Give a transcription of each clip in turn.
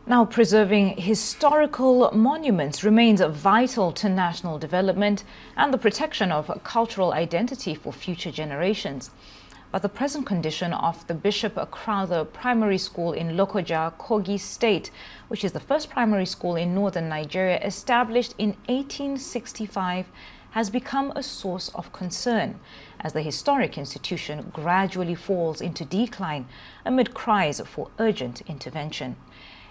Now, preserving historical monuments remains vital to national development and the protection of cultural identity for future generations. But the present condition of the Bishop Crowther Primary School in Lokoja, Kogi State, which is the first primary school in northern Nigeria established in 1865, has become a source of concern as the historic institution gradually falls into decline amid cries for urgent intervention.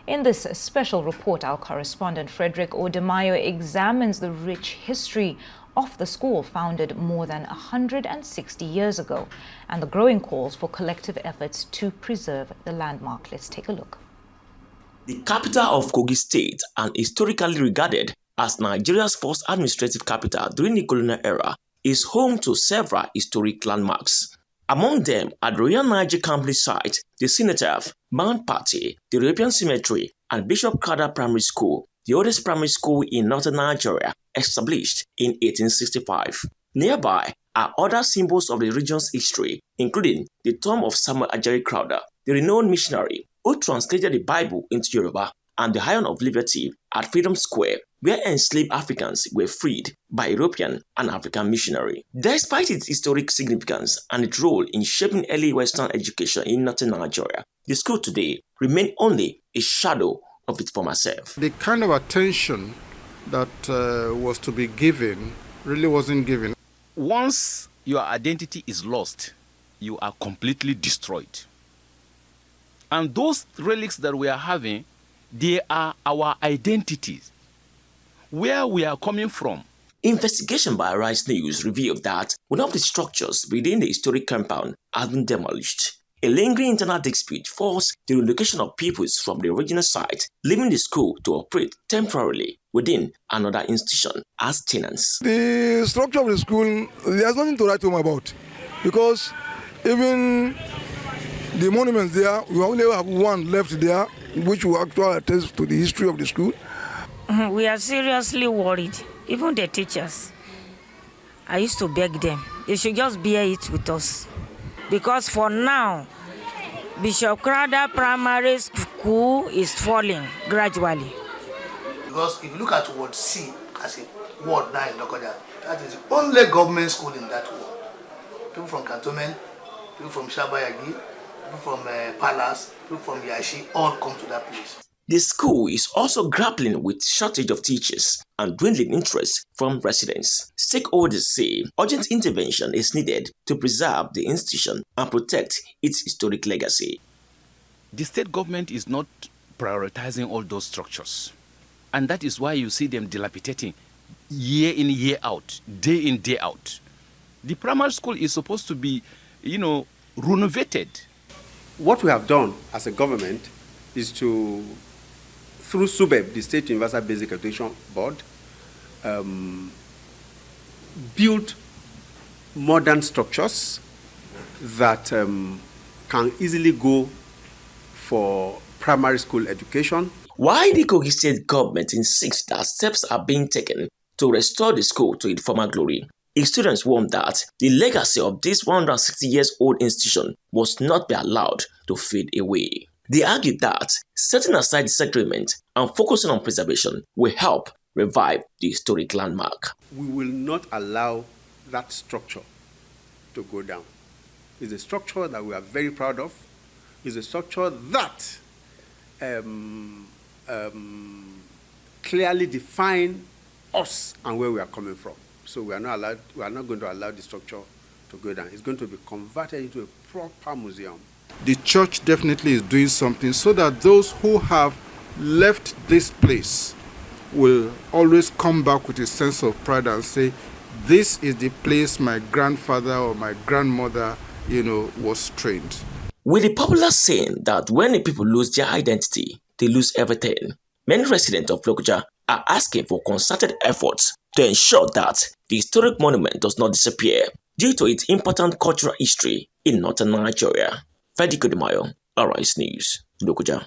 In this special report, our correspondent Frederick Odemayo examines the rich history of the school founded more than 160 years ago and the growing calls for collective efforts to preserve the landmark. Let's take a look. The capital of Kogi State, and historically regarded as Nigeria's first administrative capital during the colonial era, is home to several historic landmarks. Among them are the Royal Niger Company site, the Cenotaph, Mount Patti, the European Cemetery, and Bishop Crowther Primary School, the oldest primary school in northern Nigeria, established in 1865. Nearby are other symbols of the region's history, including the tomb of Samuel Ajari Crowther, the renowned missionary who translated the Bible into Yoruba, and the Iron of Liberty at Freedom Square, where enslaved Africans were freed by European and African missionary. Despite its historic significance and its role in shaping early Western education in northern Nigeria, the school today remains only a shadow of its former self. The kind of attention that was to be given really wasn't given. Once your identity is lost, you are completely destroyed. And those relics that we are having, they are our identities, where we are coming from. Investigation by Arise News revealed that one of the structures within the historic compound has been demolished. A lingering internal dispute forced the relocation of pupils from the original site, leaving the school to operate temporarily within another institution as tenants. The structure of the school, there's nothing to write home about, because even the monuments there, we only have one left there, which will actually attest to the history of the school. We are seriously worried. Even the teachers, I used to beg them, they should just bear it with us. Because for now, Bishop Crowther Primary School is falling gradually. Because if you look at ward C as a ward now in Lokoja, that is the only government school in that ward. People from Cantonment, people from Shabayagi, people from Palace, people from Yashi, all come to that place. The school is also grappling with shortage of teachers and dwindling interest from residents. Stakeholders say urgent intervention is needed to preserve the institution and protect its historic legacy. The state government is not prioritizing all those structures. And that is why you see them dilapidating year in, year out, day in, day out. The primary school is supposed to be, renovated. What we have done as a government is to, through SUBEB, the State Universal Basic Education Board, build modern structures that can easily go for primary school education. While the Kogi State government insists that steps are being taken to restore the school to its former glory, its students warn that the legacy of this 160 years old institution must not be allowed to fade away. They argue that setting aside disagreement and focusing on preservation will help revive the historic landmark. We will not allow that structure to go down. It's a structure that we are very proud of. It's a structure that clearly defines us and where we are coming from. So we are not going to allow the structure to go down. It's going to be converted into a proper museum. The church definitely is doing something so that those who have left this place will always come back with a sense of pride and say, this is the place my grandfather or my grandmother, was trained. With the popular saying that when the people lose their identity, they lose everything, many residents of Lokoja are asking for concerted efforts to ensure that the historic monument does not disappear due to its important cultural history in northern Nigeria. Frederick Odemayo, Arise News, Lokoja.